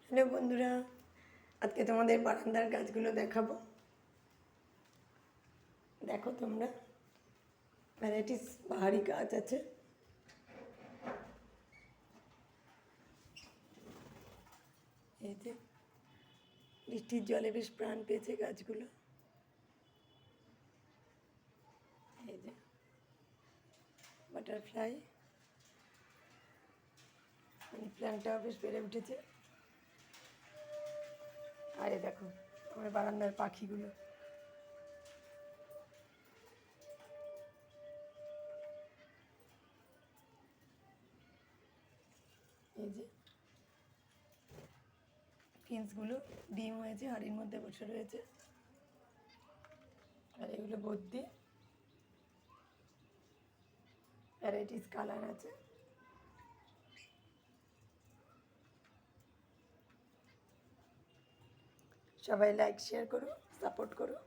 Hello বন্ধুরা, আজকে তোমাদের বারান্দার গাছগুলো দেখাবো। দেখো তোমরা, ভ্যারাইটিস পাহাড়ি গাছ আছে। এই যে বৃষ্টির জলে বেশ প্রাণ পেয়েছে গাছগুলো। এই যে বাটারফ্লাই, মানি প্ল্যান্টটাও বেশ বেড়ে উঠেছে। আর এই দেখো আমার বারান্দার পাখিগুলো। এই যে ফিন্সগুলো ডিম হয়েছে, হাড়ির মধ্যে বসে রয়েছে। আর এগুলো ভর্তি ভ্যারাইটিস কালার আছে। সবাই লাইক শেয়ার করো, সাপোর্ট করো।